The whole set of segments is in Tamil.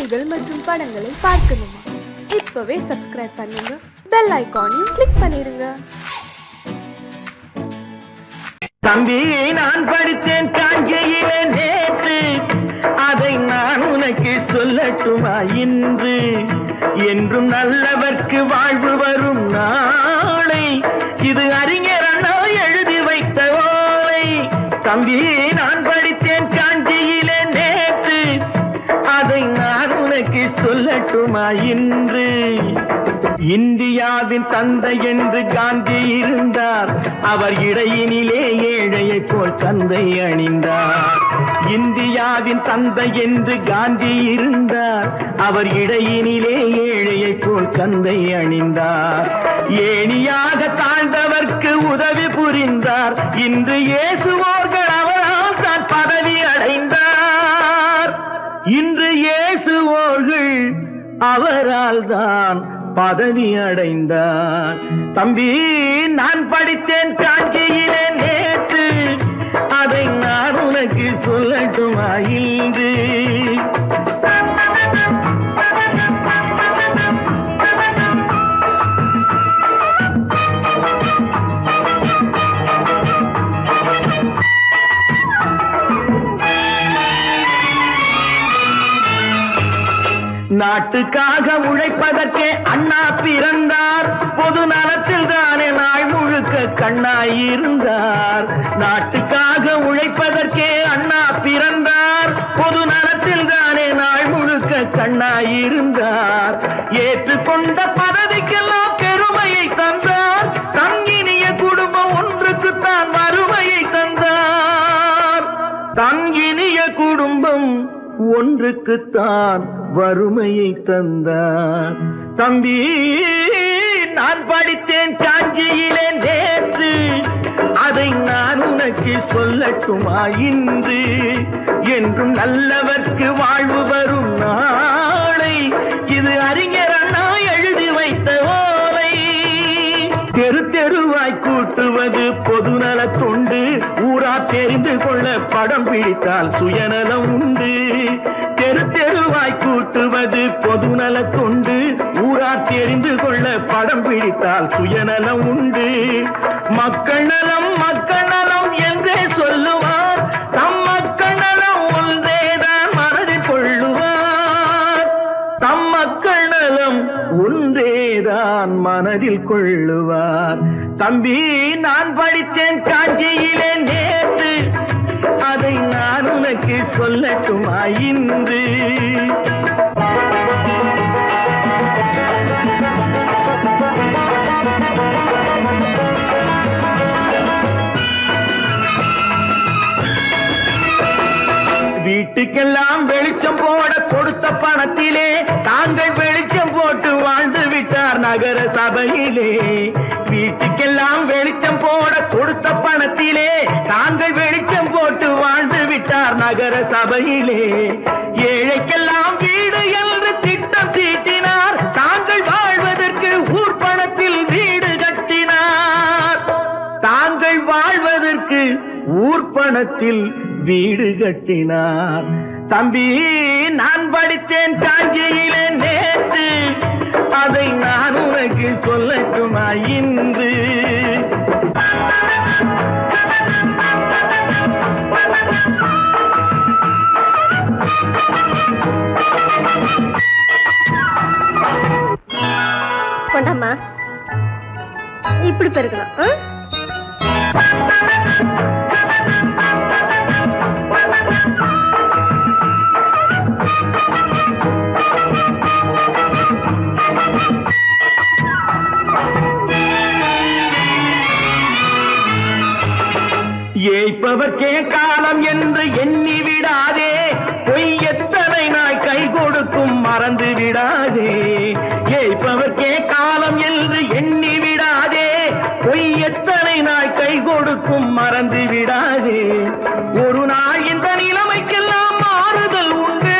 செய்திகள் மற்றும் படங்களை பார்க்கணுமா? இப்பவே சப்ஸ்கிரைப் பண்ணுங்க, பெல் ஐகானையும் கிளிக் பண்ணிருங்க. தம்பி, நான் படித்தேன் காஞ்சியிலே நேற்று, அதை நான் உனக்கு சொல்லட்டுமா இன்று? என்றும் நல்லவர்க்கு வாழ்வு வரும் நாளை, இது அறிஞர் அண்ணா எழுதி வைத்த ஓலை. தம்பி, நான் படித்தேன் காஞ்சியிலே நேற்று, அதை நான் உனக்கு சொல்லட்டுமா இன்று? இந்தியாவின் தந்தை என்று காந்தி இருந்தார், அவர் இடையினிலே ஏழையை போல் தந்தை அணிந்தார். இந்தியாவின் தந்தை என்று காந்தி இருந்தார், அவர் இடையினிலே ஏழையை போல் தந்தை அணிந்தார். ஏணியாக தாழ்ந்தவர்க்கு உதவி புரிந்தார், இன்று இயேசுவோர்கள் அவரால் தான் பதவி அடைந்தார். இன்று இயேசுவோர்கள் அவரால் தான் பதவி அடைந்தார். தம்பி, நான் படித்தேன் காஞ்சியிலே நேற்று, அதை நான் உனக்கு சொல்லட்டுமா இன்று? நாட்டுக்காக உழைப்பதற்கே அண்ணா பிறந்தார், பொது நலத்தில் தானே நாள் முழுக்க கண்ணாயிருந்தார். நாட்டுக்காக உழைப்பதற்கே அண்ணா பிறந்தார், பொது நலத்தில் தானே நாள் முழுக்க கண்ணாயிருந்தார். ஏற்றுக்கொண்ட பதவிக்கெல்லாம் பெருமையை தந்தார், தங்கினிய குடும்பம் ஒன்றுக்குத்தான் வறுமையை தந்தார். தங்கினிய குடும்பம் ஒன்றுக்குத்தான் வறுமையை தந்தார். தம்பி, நான் படித்தேன் காஞ்சியிலே நேற்று, அதை நான் உனக்கு சொல்லட்டுமா இன்று? என்றும் நல்லவர்க்கு வாழ்வு வரும் நாளை, இது அறிஞர் அண்ணா எழுதி வைத்த ஓலை. தெரு தெருவாய் கூட்டுவது பொதுநல தொண்டு, ஊரா தெரிந்து கொள்ள படம் பிடித்தால் சுயநலம் உண்டு. தெரு தெருவாய் கூட்டுவது பொதுநல தொண்டு, ஊரா தெரிந்து கொள்ள படம் பிடித்தால் சுயநலம் உண்டு. மக்கள் நலம் மக்கள் நலம் என்றே சொல்லுவார், தம் மக்கள் நலம் ஒன்றேதான் மனதில் கொள்ளுவார். தம் மக்கள் நலம் ஒன்றேதான் மனதில் கொள்ளுவார். தம்பி, நான் படித்தேன் காஞ்சியிலே நேற்று, அதை நான் உனக்கு சொல்லட்டுமா இன்று? வீட்டுக்கெல்லாம் வெளிச்சம் போட கொடுத்த பணத்திலே தாங்கள் வெளிச்சம் போட்டு வாழ்ந்து விட்டார் நகர சபையிலே. வீட்டுக்கெல்லாம் வெளிச்சம் போட கொடுத்த பணத்திலே தாங்கள் வெளிச்சம் போட்டு வாழ்ந்து விட்டார் நகர சபையிலே. ஏழைக்கெல்லாம் வீடு என்று திட்டம் தீட்டினார், தாங்கள் வாழ்வதற்கு ஊர் பணத்தில் வீடு கட்டினார். தாங்கள் வாழ்வதற்கு ஊர் பணத்தில் வீடு கட்டினார். தம்பி, நான் படித்தேன் காஞ்சியிலே நேற்று, அதை நான் உனக்கு சொல்லட்டுமா இன்று? கொண்டாமா, இப்படி பெருக்கலாம். ஏய்ப்பவர்க்கே காலம் என்று எண்ணி விடாதே, பொய் எத்தனை நாய் கை கொடுக்கும் மறந்து விடாதே. ஏய்ப்பவர்க்கே காலம் என்று எண்ணி விடாதே, பொய் எத்தனை நாய் கை கொடுக்கும் மறந்து விடாதே. ஒரு நாள் இந்த நிலைமைக்கெல்லாம் மாறுதல் உண்டு,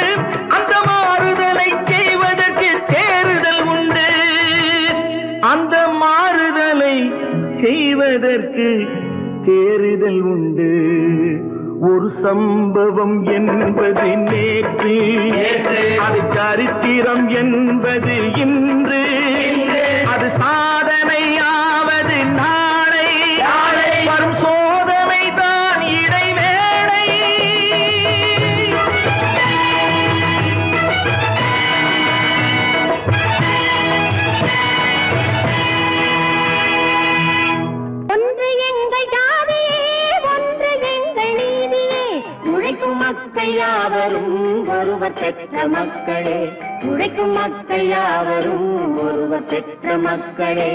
அந்த மாறுதலை செய்வதற்கு தேறுதல் உண்டு. அந்த மாறுதலை செய்வதற்கு தேறுதல் உண்டு. ஒரு சம்பவம் என்பது நேற்று, அதை மக்களே, உழைக்கும் மக்கள் யாவரும் ஒருவர் பெற்ற மக்களே.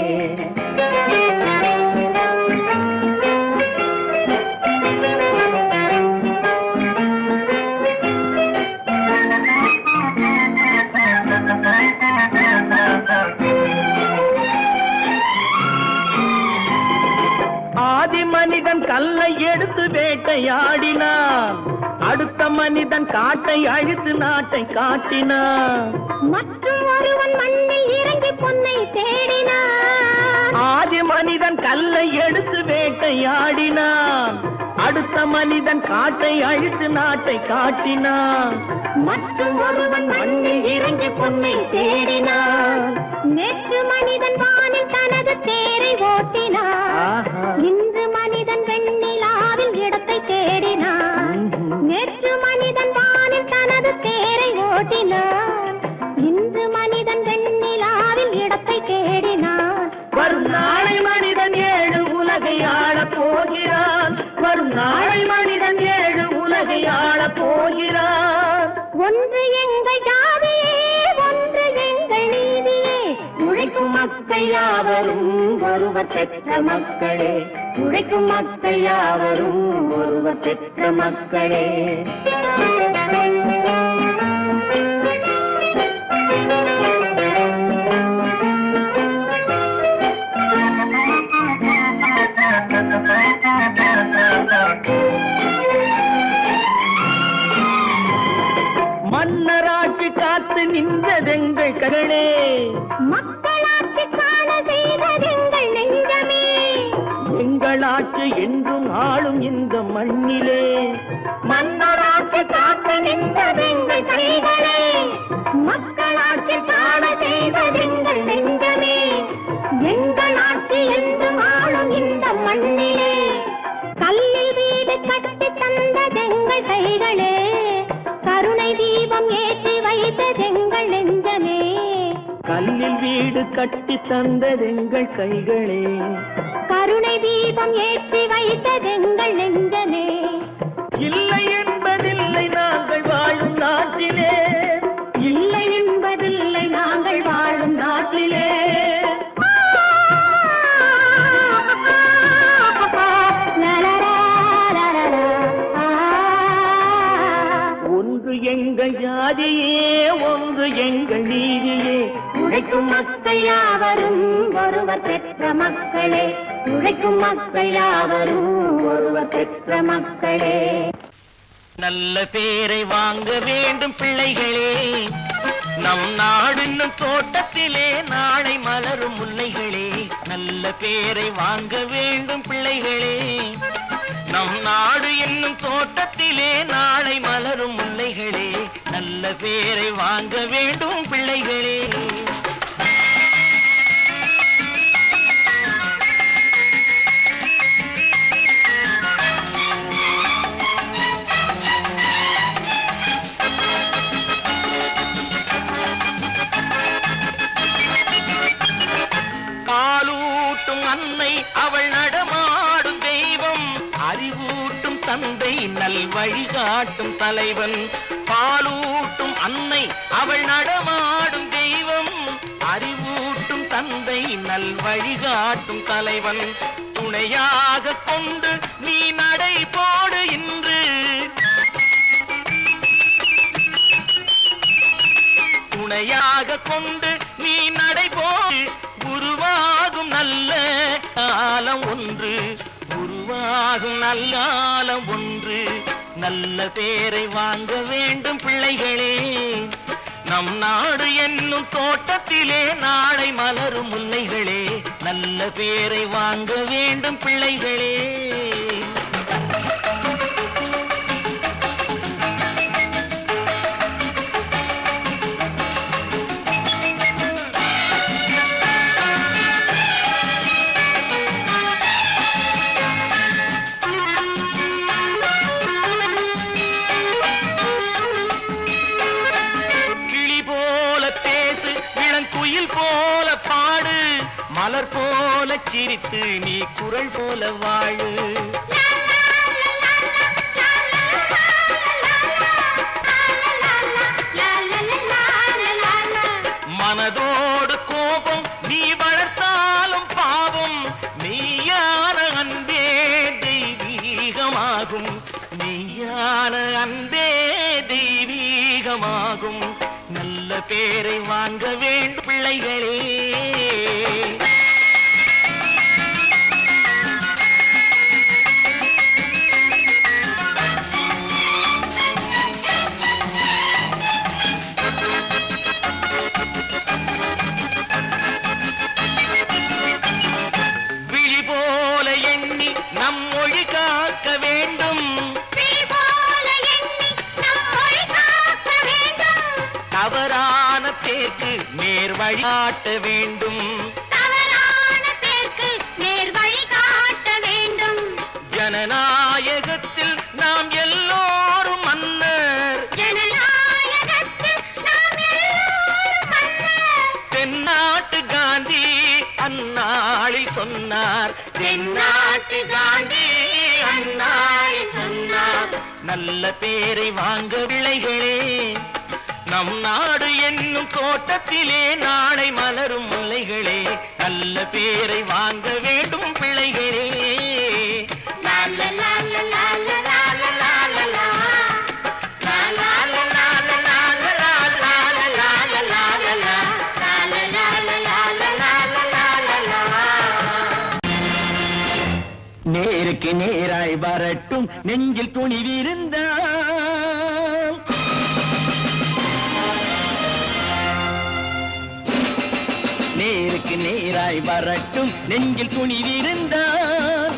ஆதி மனிதன் கல்லை எடுத்து வேட்டையாடினான், அடுத்த மனிதன் காட்டை அழித்து நாட்டை காட்டினான். மற்றும் ஒருவன் மண்ணில் இறங்கி பொன்னை தேடினான். ஆதி மனிதன் கல்லை எடுத்து வேட்டையாடினான், அடுத்த மனிதன் காட்டை அழித்து நாட்டை காட்டினான். மற்றும் ஒருவன் மண்ணில் இறங்கி பொன்னை தேடினான். நேற்று மனிதன் வானில் தனது தேரை ஓட்டினான். இன்று மனிதன் வெண்ணிலாவில் இடத்தை தேடினான். நேற்று மனிதன் வானில் தனது தேரை ஓட்டினான். இன்று மனிதன் வெண்ணிலாவில் இடத்தை தேடினான். வரும் நாளை மனிதன் 7 உலகை ஆளப் போகிறான். வரும் நாளை மனிதன் 7 உலகை ஆளப் போகிறான். ஒன்று எங்கள் ஜாதியே, ஒன்று எங்கள் நீதியே. உழைக்கும் மக்கள் யாவரும் ஒருவர் பெற்ற மக்களே, உழைக்கும் மக்கள் யாவரும் ஒருவர் பெற்ற மக்களே. மன்னராட்சி காத்து நின்றதெங்கள் கரணே, மக்களாட்சி காண செய்ததெங்கள் நெஞ்சமே. எங்களாட்சி என்றும் ஆளும் இந்த மண்ணிலே. மன்னராட்சி காத்து நின்றதெங்கள் கைகளே. மக்களாட்சி காண செய்ததெங்கள் நெஞ்சமே. எங்களாட்சி என்றும் ஆளும் இந்த மண்ணிலே. கல்லில் வீடு கட்டி தந்ததெங்கள் கைகளே. கருணை தீபம் ஏற்றி வைத்ததெங்கள் நெஞ்சமே. கல்லில் வீடு கட்டி தந்ததெங்கள் கைகளே. கருணை தீபம் ஏற்றி வைத்ததெங்கள் நெஞ்சமே. இல்லை என்பதில்லை நாங்கள் வாழும் நாட்டிலே, இல்லை என்பதில்லை நாங்கள் வாழும் நாட்டிலே. ஒன்று எங்கள் ஜாதியே, ஒன்று எங்கள் நீதியே. உழைக்கும் மக்கள் யாவரும் ஒருவர் பெற்ற மக்களே, உழைக்கும் மக்கள் யாவரும் ஒருவர் பெற்ற மக்களே. நல்ல பேரை வாங்க வேண்டும் பிள்ளைகளே, நம் நாடு என்னும் தோட்டத்திலே நாளை மலரும் முல்லைகளே. நல்ல பேரை வாங்க வேண்டும் பிள்ளைகளே, நம் நாடு என்னும் தோட்டத்திலே நாளை மலரும் முல்லைகளே. நல்ல பேரை வாங்க வேண்டும் பிள்ளைகளே. பாலூட்டும் அன்னை அவள் நடமாடும் தெய்வம், அறிவூட்டும் தந்தை நல் வழிகாட்டும் தலைவன். பாலூட்டும் அன்னை அவள் நடமாடும் தெய்வம், அறிவூட்டும் தந்தை நல் வழிகாட்டும் தலைவன். துணையாக கொண்டு நீ நடை போடு இன்று, துணையாக கொண்டு நீ நடை போடு. உருவாகும் நல்ல காலம் ஒன்று, உருவாகும் நல்ல காலம் ஒன்று. நல்ல பேரை வாங்க வேண்டும் பிள்ளைகளே, நம் நாடு என்னும் தோட்டத்திலே நாளை மலரும் முல்லைகளே. நல்ல பேரை வாங்க வேண்டும் பிள்ளைகளே. போல பாடு, மலர் போல சிரித்து நீ குரல் போல வாழு. மனதோடு கோபம் நீ வளர்த்தாலும் பாவம், மெய்யான அன்பே தெய்வீகமாகும், மெய்யான அன்பே தெய்வீகமாகும். நல்ல பேரை வாங்க வேண்டும் பிள்ளைகளே. விழி போல எண்ணி நம் மொழி காக்க வேண்டும், தவறான பேருக்கு நேர் வழிகாட்ட வேண்டும், ஜனநாயகத்தில் நாம் எல்லோரும் மன்னர், தென்னாட்டு காந்தி அந்நாளில் சொன்னார், தென்னாட்டு காந்தி அந்நாளில் சொன்னார். நல்ல பேரை வாங்க பிள்ளைகளே, நம் நாடு என்னும் தோட்டத்திலே நாளை மலரும் முல்லைகளே. நல்ல பேரை வாங்க வேண்டும் பிள்ளைகளே. நேருக்கு நேராய் வரட்டும் நெஞ்சில் துணிவிருந்தால், நேருக்கு நேராய் வரட்டும் நெஞ்சில் துணிவிருந்தால்,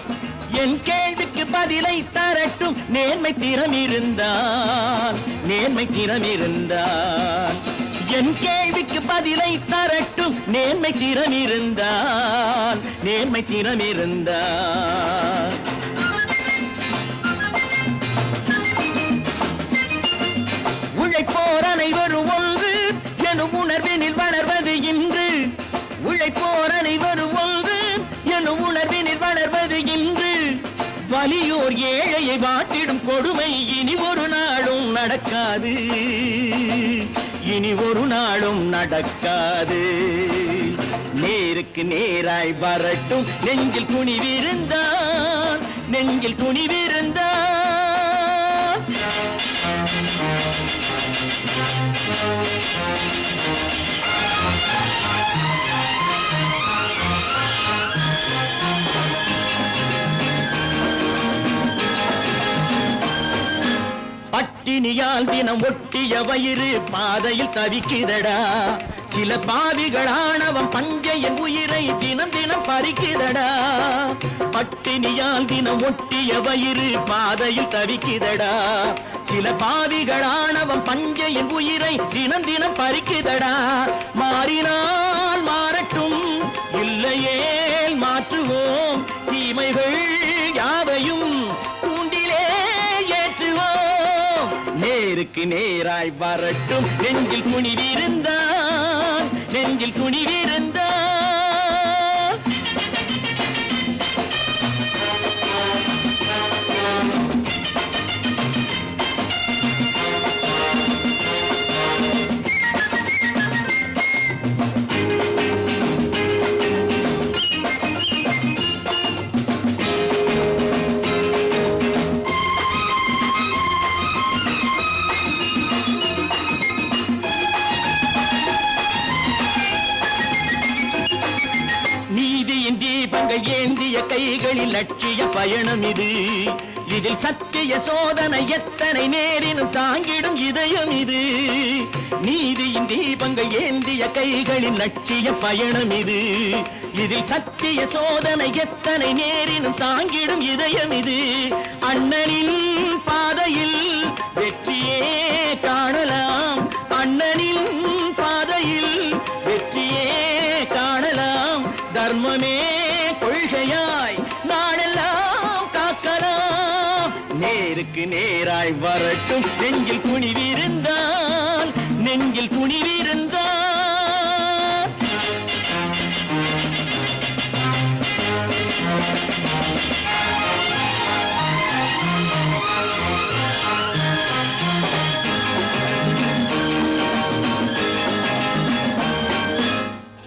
என் கேள்விக்கு பதிலை தரட்டும் நேர்மை திறம் இருந்தால், நேர்மை திறம் இருந்தால். என் கேள்விக்கு பதிலை தரட்டும் நேர்மை திறம் இருந்தால், நேர்மை திறம் இருந்தால். உழைப்போர் அனைவரும் ஒன்று எனும் உணர்வினில் வளர்வது இன்று, உழைப்போர் அனைவரும் ஒன்று எனும் உணர்வினில் வளர்வது இன்று. வலியோர் ஏழையை வாட்டிடும் கொடுமை இனி ஒரு நாளும் நடக்காது, இனி ஒரு நாளும் நடக்காது. நேருக்கு நேராய் வரட்டும் நெஞ்சில் துணிவிருந்தால், நெஞ்சில் துணிவிருந்தால். பட்டினியால் தினம் ஒட்டிய வயிறு பாதையில் தவிக்குதடா, சில பாவிகள் ஆணவம் பஞ்சையின் உயிரை தினம் தினம் பறிக்குதடா. பட்டினியால் தினம் ஒட்டிய வயிறு பாதையில் தவிக்குதடா, சில பாவிகள் ஆணவம் பஞ்சையின் உயிரை தினம் தினம் பறிக்குதடா. மாறினால் மாறட்டும், இல்லையே மாற்றுவோம், தீமைகள் யாவையும் தூண்டிலே ஏற்றுவோம். நேருக்கு நேராய் வரட்டும் நெஞ்சில் துணிவிருந்தால், நெஞ்சில் துணிவிருந்தால். நீதியின் தீபங்கள் ஏந்திய கைகளில் லட்சிய பயணம் இது, இதில் சத்திய சோதனை எத்தனை நேரினும் தாங்கிடும் இதயம் இது. நீதியின் தீபங்கள் ஏந்திய கைகளில் லட்சிய பயணம் இது, இதில் சத்திய சோதனை எத்தனை நேரினும் தாங்கிடும் இதயம் இது. அண்ணனின் பாதையில் வெற்றியே காணலாம், அண்ணனின் பாதையில் வெற்றியே காணலாம். தர்மமே கொள்கையாய் நாடெல்லாம் காக்கலாம். நேருக்கு நேராய் வரட்டும் நெஞ்சில் துணிவிருந்தால், நெஞ்சில் துணிவிருந்தால்.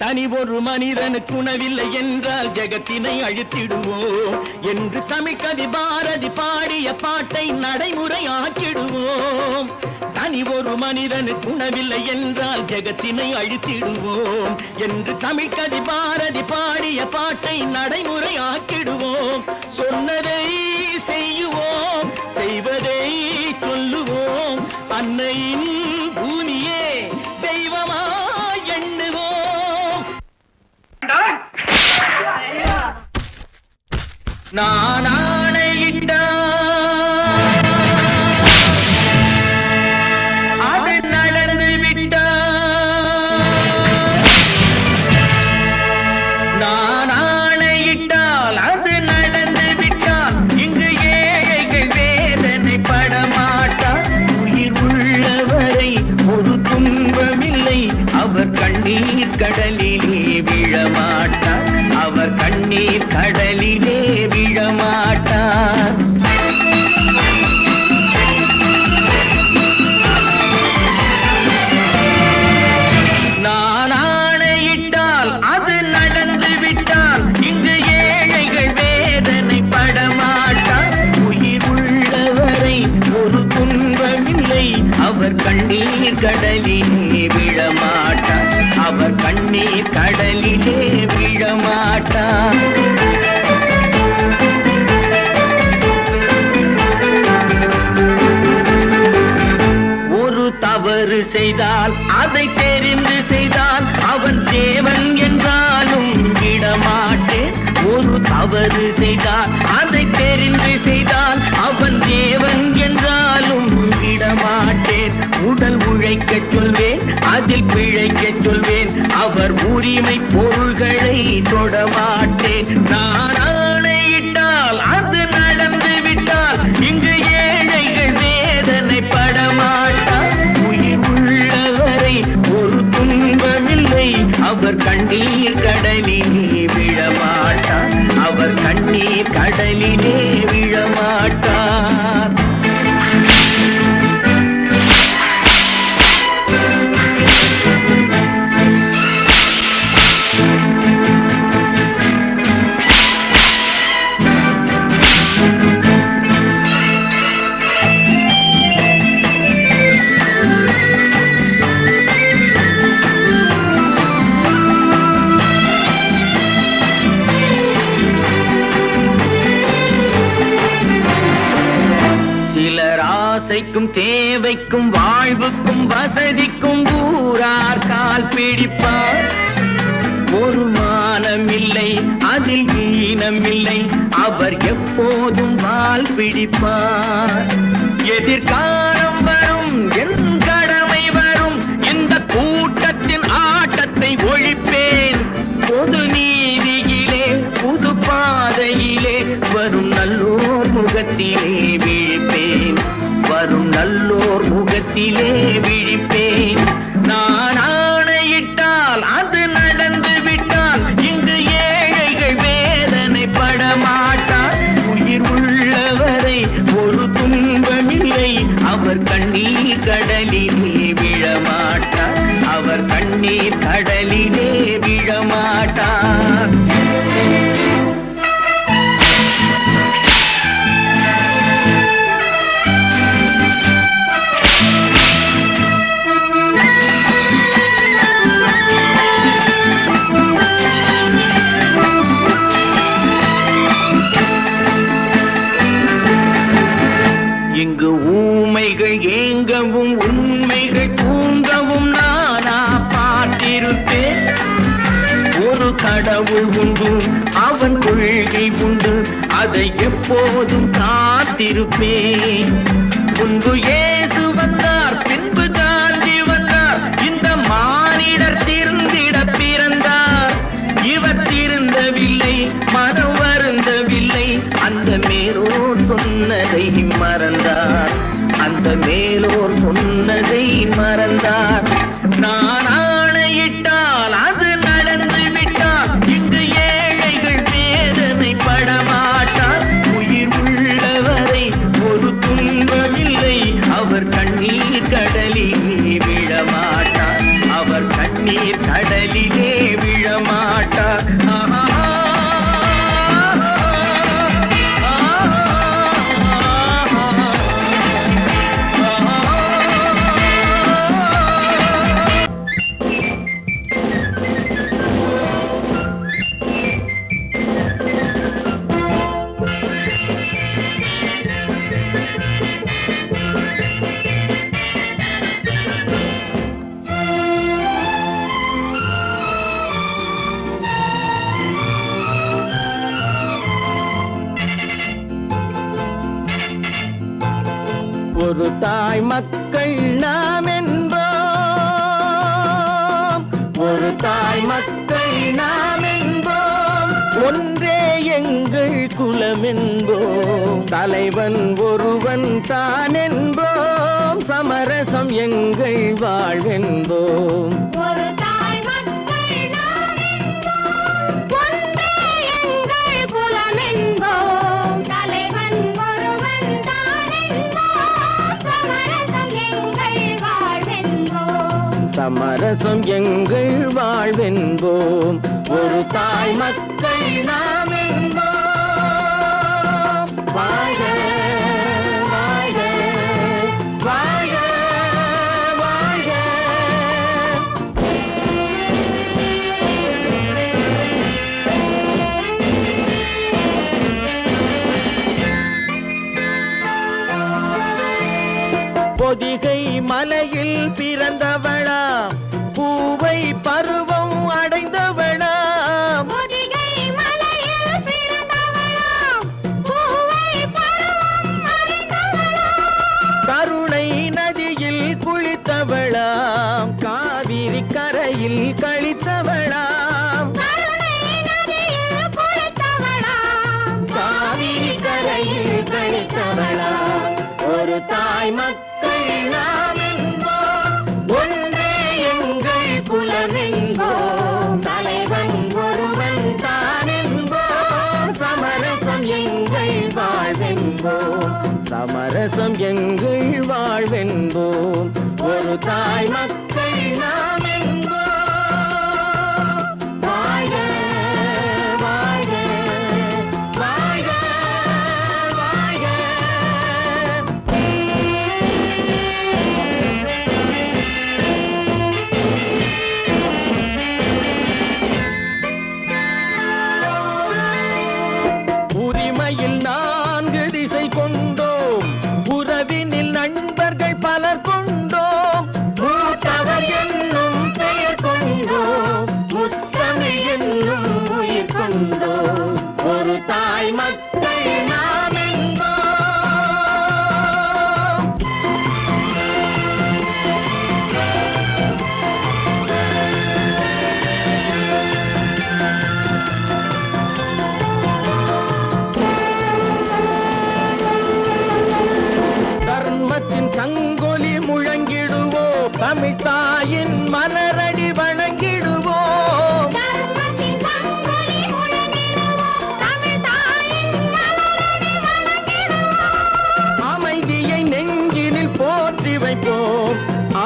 தனி ஒரு மனிதனுக்கு உணவில்லை என்றால் ஜெகத்தினை அழித்திடுவோம் என்று தமிழ் கவி பாரதி பாடிய பாட்டை நடைமுறையாக்கிடுவோம். தனி ஒரு மனிதனுக்கு உணவில்லை என்றால் ஜெகத்தினை அழித்திடுவோம் என்று தமிழ் கவி பாரதி பாடிய பாட்டை நடைமுறையாக்கிடுவோம். சொன்னதை செய்யுவோம், செய்வதை சொல்லுவோம், அன்னையின் பூமியே தெய்வமா எண்ணுவோம். நான் ஆணையிட்டால் அது நடந்து விட்டால், நான் ஆணையிட்டால் அது நடந்து விட்டால், இங்கு ஏழைகள் வேதனை படமாட்டார். உயிர் உள்ளவரை ஒரு துன்பமில்லை, அவர் கண்ணீர் கடலிலே விழமாட்டார், அவர் கண்ணீர் கடலிலே விழமாட்டார். நான் ஆணையிட்டால் அது நடந்து விட்டால், இங்கு ஏழைகள் வேதனை படமாட்டார். உயிர் உள்ளவரை ஒரு துன்பமில்லை, அவர் கண்ணீர் கடலிலே விழமாட்டார், அவர் கண்ணீர் கடலிலே விழமாட்டார். ஒரு தவறு செய்தால் அதை தெரிந்து செய்தால் அவன் தேவன் என்றாலும் விடமாட்டேன். ஒரு தவறு செய்தால் அதை தெரிந்து செய்தால் அவன் தேவன் என்றாலும் விடமாட்டேன். உடல் உழைக்கச் சொல்வேன், அதில் பிழைக்கச் சொல்வேன், அவர் உரிமை பொருள்களை தொடமாட்டேன். நான் ஆணையிட்டால் அது நடந்து விட்டால், இங்கு ஏழைகள் வேதனை படமாட்டார். உயிர் உள்ளவரை ஒரு துன்பமில்லை, அவர் கண்ணீர் கடலிலே விழமாட்டார், அவர் கண்ணீர் கடலிலே விழமாட்டார். சிலர் ஆசைக்கும் தேவைக்கும் வாழ்வுக்கும் வசதிக்கும் ஊரார் கால் பிடிப்பார். ஒரு மானமில்லை, அதில் ஈனமில்லை, அவர் எப்போதும் வால் பிடிப்பார். எதிர்காலம் வரும், என் கடமை வரும், இந்த கூட்டத்தின் ஆட்டத்தை ஒழிப்பேன். பொது நீதியிலே புது பாதையிலே வரும் நல்லோர் முகத்திலே விழிப்பேன், வரும் நல்லோர் முகத்திலே விழிப்பேன். நான் ஆணையிட்டால் அது நடந்து விட்டால், இங்கு ஏழைகள் வேதனை படமாட்டார். உயிர் உள்ளவரை ஒரு துன்பமில்லை, அவர் கண்ணீர் கடலிலே விழமாட்டார், அவர் கண்ணீர் கடலிலே விழமாட்டார். இங்கு ஊமைகள் ஏங்கவும் உண்மைகள் தூங்கவும் நானா பார்த்திருப்பேன். ஒரு கடவுள் உண்டு, அவன் கொள்கை உண்டு, அதை எப்போதும் காத்திருப்பேன். முன்பு இயேசு வந்தார், பின்பு காந்தி வந்தார், இந்த மானிடர் திருந்திட பிறந்தார். இவர் திருந்தவில்லை, மனம் வருந்தவில்லை, அந்த மேலோர் சொன்னதை மறந்தார், அந்த மேலோர் சொன்னதை மறந்தார். நான் ஆணையிட்டால் அது நடந்து விட்டால், இங்கு ஏழைகள் வேதனை படமாட்டார். உயிர் உள்ளவரை ஒரு துன்பமில்லை, அவர் கண்ணீர் கடலிலே விழமாட்டார், அவர் கண்ணீர் கடலிலே விழ ஒரு தாய் மக்கள் நாம் என்போம், ஒரு தாய் மக்கள் நாம் என்போம், ஒன்றே எங்கள் குலம் என்போம், தலைவன் ஒருவன் தான் என்போம், சமரசம் எங்கள் வாழ்வென்போம். ஒரு தாய் மக்கள் நாம் என்போம், ஒன்றே எங்கள் குலம் என்போம், தலைவன் ஒருவன் தான் என்போம், சமரசம் எங்கள் வாழ்வென்போம். சமரசம் எங்கள் வாழ்வென்போம். ஒரு தாய் மக்கள் நாம் என்போம். வாழ்க வாழ்க வாழ்க வாழ்க. பொதிகை மலையில் பிறந்தவளா, பூவை பருவம் அடைந்தவளா, பொதிகை மலையில் பிறந்தவளாம், பூவை பருவம் அடைந்தவளாம், கருணை நதியில் குளித்தவளாம், காவிரி கரையில் கழித்தவளாம், கருணை நதியில் குளித்தவளாம், காவிரி கரையில் கழித்தவளாம். ஒரு தாய் மக்கள் நாம் என்போம், ஒன்றே எங்கள் குலம் என்போம், தலைவன் ஒருவன் தான் என்போம், சமரசம் எங்கள் வாழ்வென்போம், சமரசம் எங்கள் வாழ்வென்போம். ஒரு தாய் மக்கள் நாம் என்போம். வாழ்க வாழ்க வாழ்க வாழ்க. உரிமையில் 4 திசை கொண்டோம், உறவினில் நண்பர்கள் பலர் கொண்டோம், மூத்தவர் என்னும் பெயர் கொண்டோம், முத்தமிழ் என்னும் உயிர் கொண்டோம். ஒரு தாய் மக்கள் நாம் என்போம். தர்மத்தின் சங்கொலி முழங்கிடுவோம், தமிழ் தாயின் மலரடி வணங்கிடுவோம், தர்மத்தின் சங்கொலி முழங்கிடுவோம், தமிழ் தாயின் மலரடி வணங்கிடுவோம், அமைதியை நெஞ்சினில் போற்றி வைப்போம்,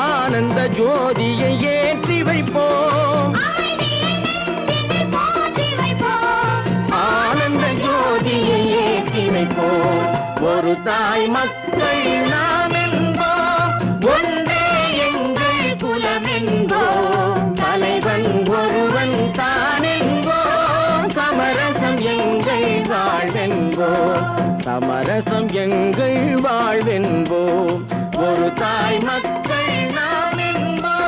ஆனந்த ஜோதியை ஏற்றி வைப்போம், அமைதியை நெஞ்சினில் போற்றி வைப்போம், ஆனந்த ஜோதியை ஏற்றி வைப்போம். ஒரு தாய் மக்கள் நாம் என்போம், ஒன்றே எங்கள் குலம் என்போம், தலைவன் ஒருவன் தான் என்போம், சமரசம் எங்கள் வாழ்வென்போம், சமரசம் எங்கள் வாழ்வென்போம். ஒரு தாய் மக்கள் நாம் என்போம்.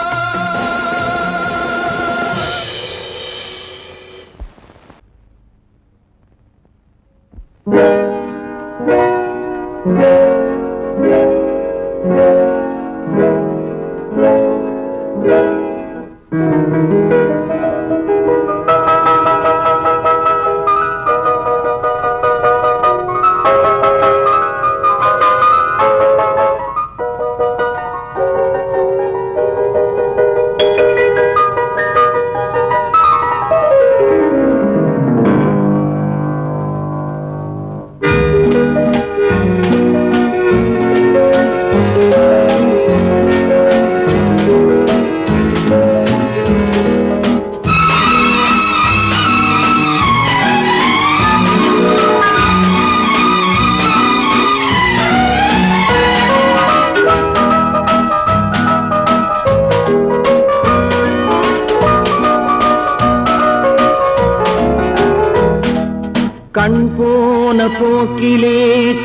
கண் போன போக்கிலே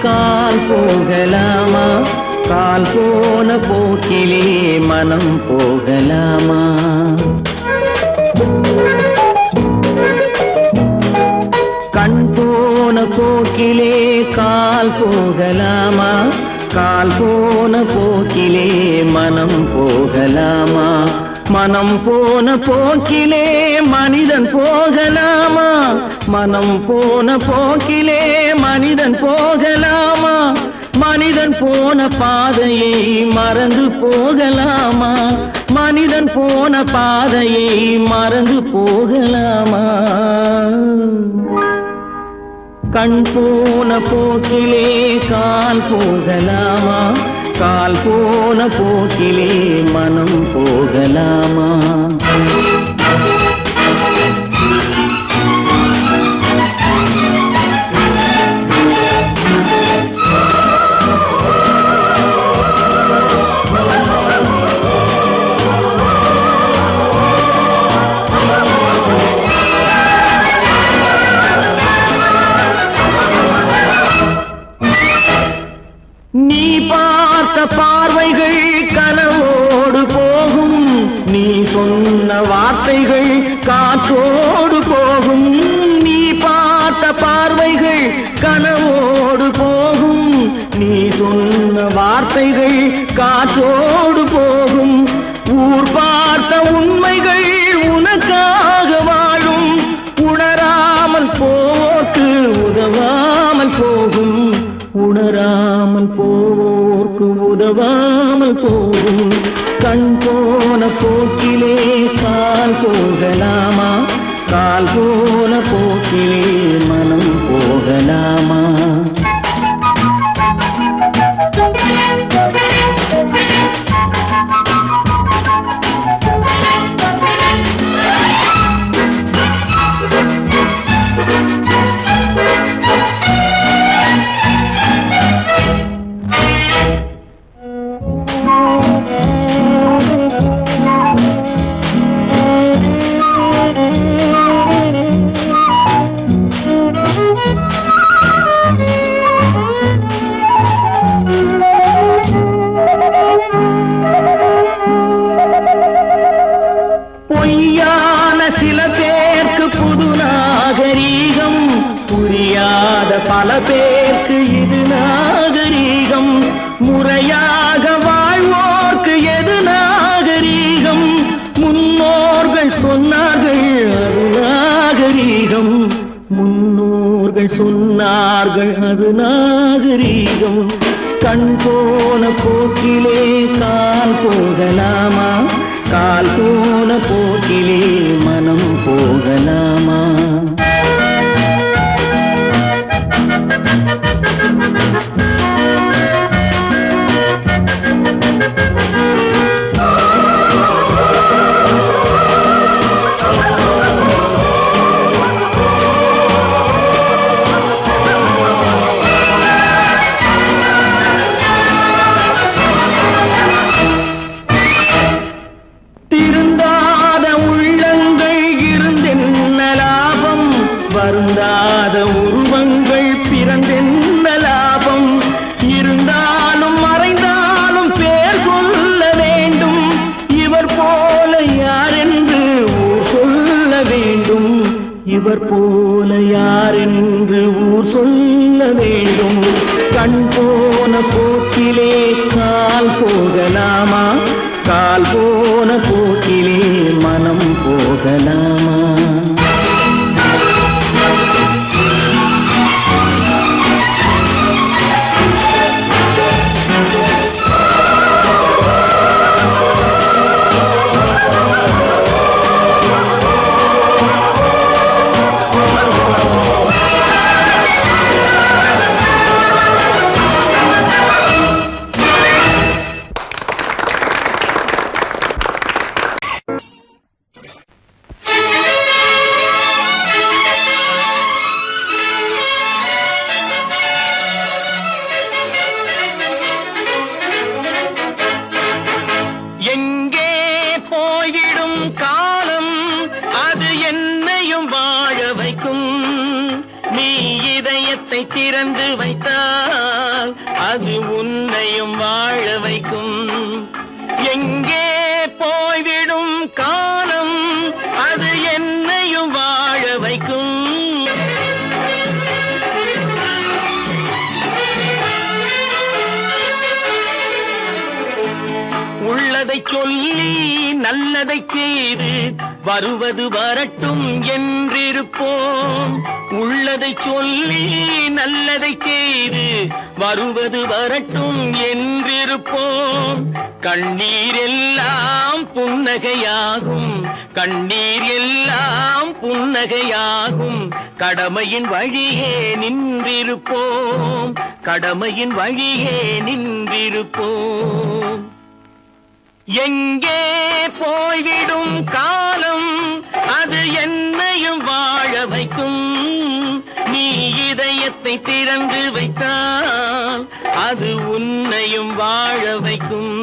கால் போகலாமா, கால் போன போக்கிலே மனம் போகலாமா, கண் போன போக்கிலே கால் போகலாமா, கால் போன போகலாமா? மனம் போன போக்கிலே மனிதன் போகலாமா? மனம் போன போக்கிலே மனிதன் போகலாமா? மனிதன் போன பாதையை மறந்து போகலாமா? மனிதன் போன பாதையை மறந்து போகலாமா? கண் போன போக்கிலே கால் போகலாமா? கால் போன போக்கிலே மனம் போகலாமா? நீ பார்த்த பார்வைகள் கனவோடு போகும், நீ சொன்ன வார்த்தைகள் காற்றோடு போகும். நீ பார்த்த பார்வைகள் கனவோடு போகும், நீ சொன்ன வார்த்தைகள் காற்றோடு போகும். ஊர் பார்த்த உண்மைகள் உனக்காக வாழும், உணராமல் போக்கு உதவாமல் போகும். உணராமல் போவோர்க்கு உதவாமல் போகும். கண் போன போக்கிலே கால் போகலாமா? கால் போன போக்கிலே மனம் போகலாமா? பொய்யான சில பேருக்கு புது நாகரீகம், புரியாத பல பேருக்கு இது நாகரீகம். முறையாக வாழ்வோர்க்கு எது நாகரீகம்? முன்னோர்கள் சொன்னார்கள் அது நாகரீகம். முன்னோர்கள் சொன்னார்கள் அது நாகரீகம். கண் போன போக்கிலே கால் போகலாமா? கால் போன போக்கிலே மனம் போகலாமா? திருந்தாத உள்ளங்கள் இருந்தென்ன லாபம்? வருந்தாத உருவங்கள் பிறந்தென்ன லாபம்? இருந்தாலும் மறைந்தாலும் பேர் சொல்ல வேண்டும். இவர் போல யாரென்று ஊர் சொல்ல வேண்டும். இவர் போல யாரென்று ஊர் சொல்ல வேண்டும். கண் போன போக்கிலே கால் போகலாமா? கால் போன போக்கிலே மனம் போகலாமா? எங்கே போய்விடும் காலம் அது என்னையும் வாழ வைக்கும். நீ இதயத்தை திறந்து வைத்தால் அது உன்னையும் வாழ வைக்கும். எங்கே போய்விடும் காலம் அது என்னையும் வாழ வைக்கும். உள்ளதை சொல்லி நல்லதை செய்து வருவது வரட்டும் என்றிருப்போம். உள்ளதை சொல்லி நல்லதை செய்து வருவது வரட்டும் என்றிருப்போம். கண்ணீர் எல்லாம் புன்னகையாகும், கண்ணீர் எல்லாம் புன்னகையாகும். கடமையின் வழியே நின்றிருப்போம், கடமையின் வழியே நின்றிருப்போம். எங்கே போய்விடும் காலம் அது என்னையும் வாழ வைக்கும். நீ இதயத்தை திறந்து வைத்தால் அது உன்னையும் வாழ வைக்கும்.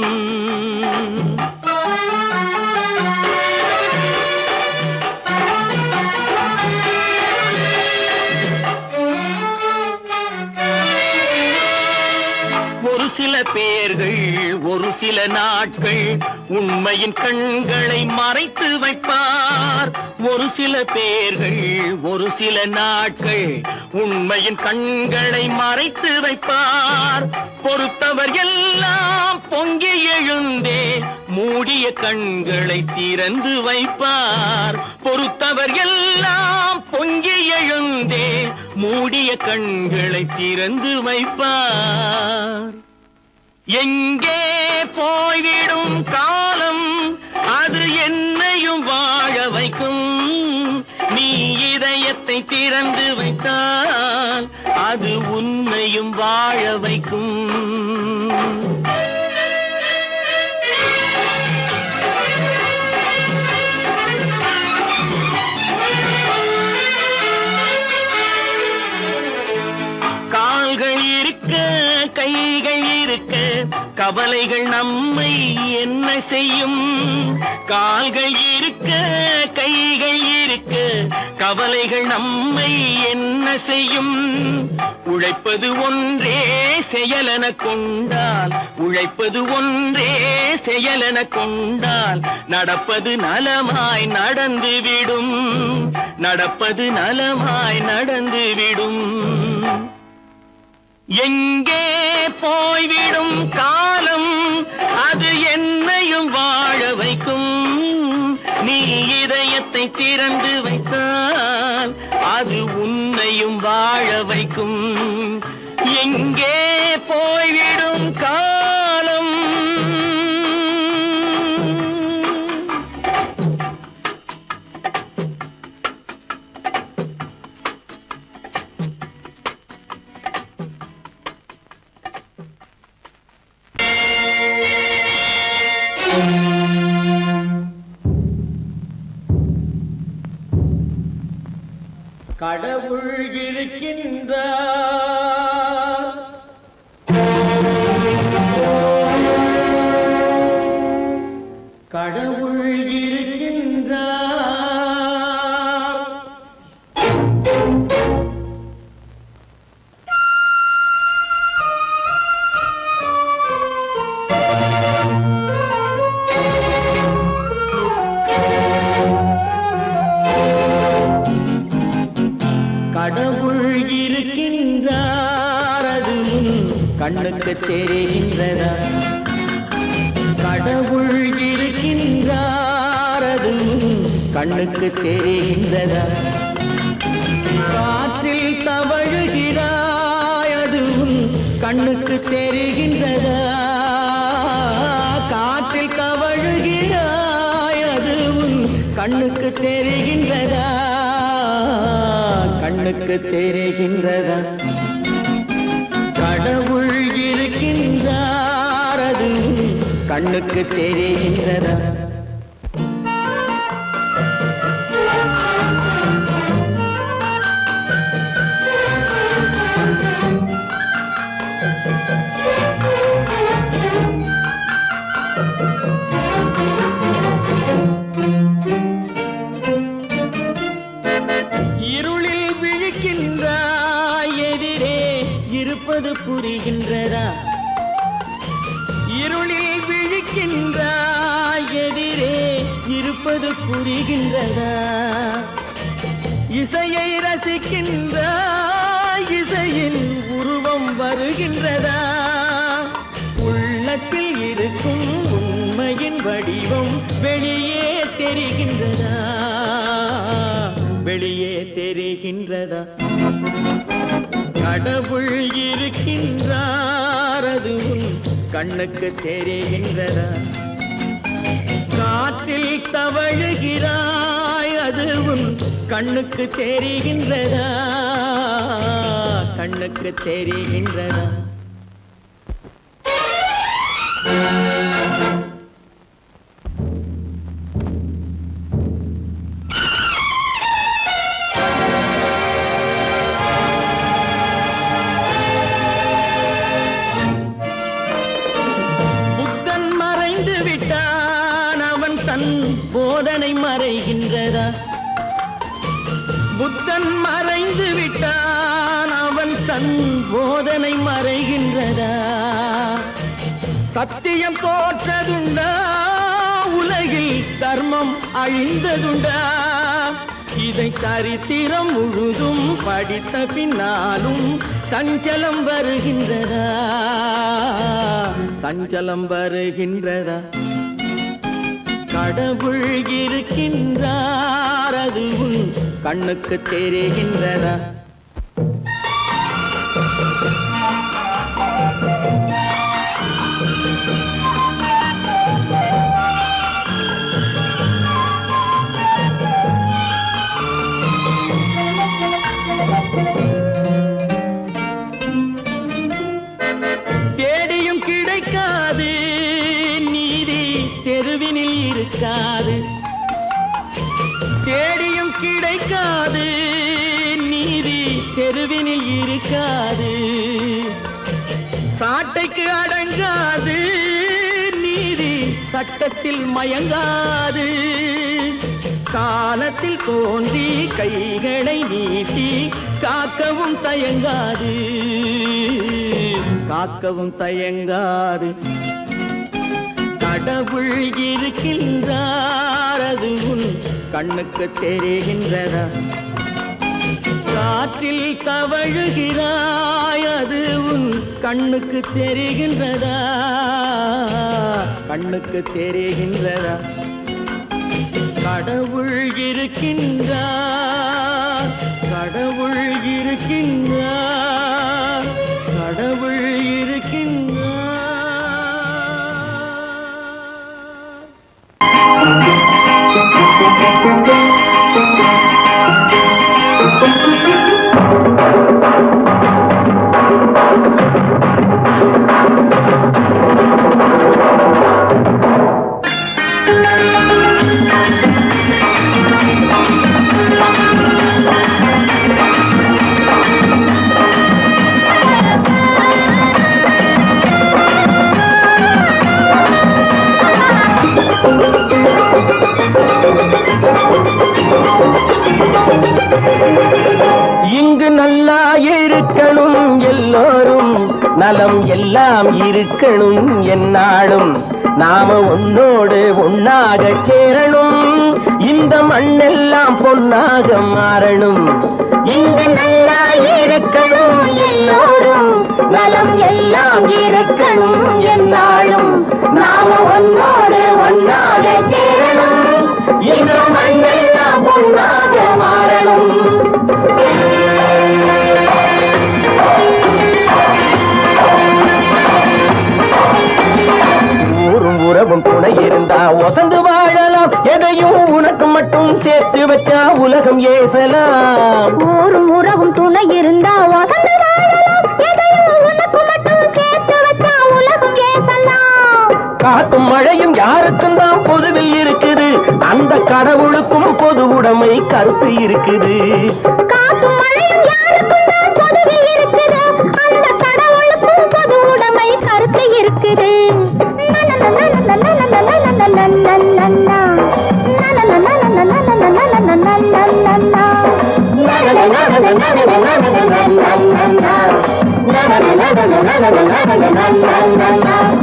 ஒரு சில பேர்கள் ஒரு சில நாட்கள் உண்மையின் கண்களை மறைத்து வைப்பார். ஒரு சில பேர்கள் ஒரு சில நாட்கள் உண்மையின் கண்களை மறைத்து வைப்பார். பொறுத்தவர் எல்லாம் பொங்கி எழுந்தே மூடிய கண்களை திறந்து வைப்பார். பொறுத்தவர் எல்லாம் பொங்கி எழுந்தே மூடிய கண்களை திறந்து வைப்பார். எங்கே போய்விடும் காலம் அது என்னையும் வாழ வைக்கும். நீ இதயத்தை திறந்து வைத்தால் அது உன்னையும் வாழ வைக்கும். கால்கள் இருக்க கைகள் இருக்க கவலைகள் நம்மை என்ன செய்யும். கால்கள் இருக்க கைகள் இருக்க கவலைகள் நம்மை என்ன செய்யும். உழைப்பது ஒன்றே செயலென கொண்டால், உழைப்பது ஒன்றே செயலென கொண்டால் நடப்பது நலமாய் நடந்துவிடும், நடப்பது நலமாய் நடந்துவிடும். எங்கே போய்விடும் காலம் அது என்னையும் வாழ வைக்கும். நீ இதயத்தை திறந்து வைத்தால் அது உன்னையும் வாழ வைக்கும். எங்கே போய்விடும் காலம் கடவுள் இருக்கின்றார், கடவுள் இருக்கின்றார். கடவுள் இருக்கின்றார் அது கண்ணுக்கு தெரிகின்றதா. கடவுள் இருக்கின்றார் அது கண்ணுக்கு தெரிகின்றதா. காற்றில் தவழுகிறாய் அது கண்ணுக்கு தெரிகின்றதா. காற்றில் தவழுகிறாய் அது கண்ணுக்கு தெரிகின்றதா, கண்ணுக்கு தெரிகின்றதா. கடவுள் இருக்கின்றார் அது கண்ணுக்கு தெரிகின்றதா. இருளில் விழிக்கின்றாய் எதிரே இருப்பது புரிகின்றதா. இருளில் விழிக்கின்றாய் எதிரே இருப்பது புரிகின்றதா. இசையை ரசிக்கின்றாய் இசையின் உருவம் வருகின்றதா. உள்ளத்தில் இருக்கும் உண்மை உண்மையின் வடிவம் வெளியே தெரிகின்றதா, வெளியே தெரிகின்றதா? கடவுள் இருக்கின்றார், அது உன் கண்ணுக்கு தெரிகின்றதா? காற்றில் தவழுகிறாய், அது உன் கண்ணுக்கு தெரிகின்றதா, கண்ணுக்கு தெரிகின்றதா? புத்தன் மறைந்து விட்டான், அவன் தன் போதனை மறைகின்றதா? புத்தன் மறைந்து விட்டான், அவன் தன் போதனை மறைகின்றதா? சத்தியம் தோற்றதுண்டா, உலகில் தர்மம் அழிந்ததுண்டா? இதை சரித்திரம் முழுதும் படித்த பின்னாலும் சஞ்சலம் வருகின்றதா, சஞ்சலம் வருகின்றதா? கடவுள் இருக்கின்றார், அது உன் கண்ணுக்கு தெரிகின்றதா? தேடியும் கிடைக்காது நீதி, தெருவினில் இருக்காது. தேடியும் கிடைக்காது நீதி, தெருவினில் இருக்காது. சாட்டைக்கு அடங்காது நீதி, சட்டத்தில் மயங்காது. காலத்தில் தோன்றி கைகளை நீட்டி காக்கவும் தயங்காது, காக்கவும் தயங்காது. கடவுள் இருக்கின்றார், அது உன் கண்ணுக்கு தெரிகின்றதா? காற்றில் தவழுகிறாய், அது உன் கண்ணுக்கு தெரிகின்றதா, கண்ணுக்கு தெரிகின்றதா? கடவுள் இருக்கின்றார், கடவுள் இருக்கின்றார், கடவுள் இருக்கின்றார். இங்கு நல்லா இருக்கணும் எல்லோரும், நலம் எல்லாம் இருக்கணும் என்னாலும். நாம உன்னோடு ஒன்னாக சேரணும், இந்த மண்ணெல்லாம் பொன்னாக மாறணும். இங்கு நல்லா இருக்கணும் எல்லோரும், நலம் எல்லாம் இருக்கணும் என்னாலும். நாம உன்னோடு ஒன்னாக சேரணும், இந்த மண்ணெல்லாம் பொன்னாக மாறணும். ஊரும் உறவும் துணை இருந்தா ஒசந்து வாழலாம், எதையும் உனக்கு மட்டும் சேர்த்து வச்சா உலகம் ஏசலாம். ஊரும் உறவும் துணை இருந்தா வசந்து வாழலாம், எதையும் உனக்கு மட்டும் சேர்த்து வச்சா உலகம் ஏசலாம். காத்தும் மழையும் யாருக்கும் தான் பொதுவில் இருக்குது, அந்த கடவுளுக்கும் பொது உடைமை கருத்து இருக்குது. காத்தும் மழையும் யாருக்கும் தான் பொதுவில் இருக்குது, அந்த கடவுளுக்கும் பொது உடைமை கருத்து இருக்குது.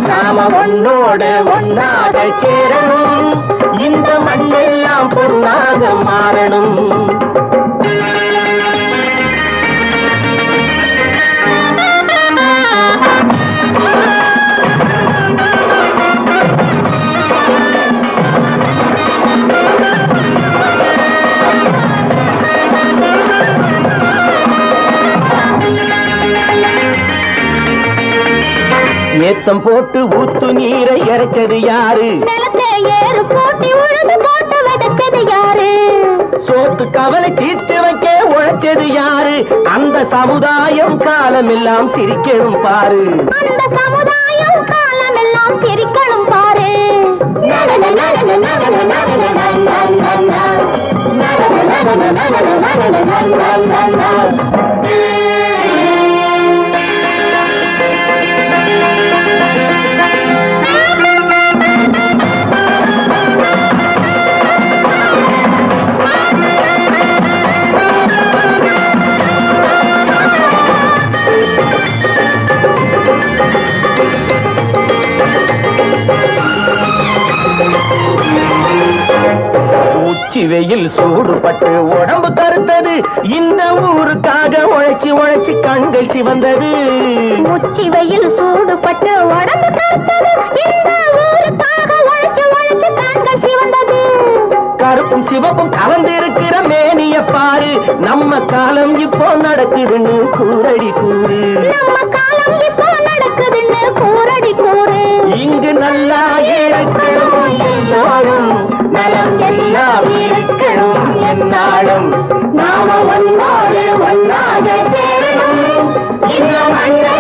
நாம ஒன்னோடு ஒன்னாக சேரணும், இந்த மண்ணெல்லாம் பொன்னாக மாறணும். உத்தம் போட்டு ஊத்து நீரை இறைச்சது யாரு? நிலத்தை ஏறு போட்டி உழுது போட்டு விதைச்சது யாரு? சோத்து கவலை தீர்த்து வைக்க உழைச்சது யாரு? அந்த சமுதாயம் காலமெல்லாம் சிரிக்கணும் பாரு. அந்த சமுதாயம் காலமெல்லாம் சிரிக்கணும் பாரு. உச்சி வெயில் சூடுபட்டு உடம்பு கருத்தது, இந்த ஊருக்காக உழைச்சு உழைச்சு கண்கள் சிவந்தது. உச்சி வெயில் சூடுபட்டு உடம்பு கருத்தது, இந்த ஊருக்காக உழைச்சு உழைச்சு கண்கள் சிவந்தது. கருப்பும் சிவப்பும் கலந்திருக்கிற மேனிய பாரு, நம்ம காலம் இப்போ நடக்குதுன்னு கூரடி கூறு. நம்ம காலம் இப்போ நடக்குதுன்னு கூரடி கூறு. இங்கு நல்லா இருக்கணும் எல்லாரும், நலம் எல்லாம் இருக்கணும் என்னாலும். நாம ஒன்னோடு ஒன்னாக சேரணும். இந்த மண்ணை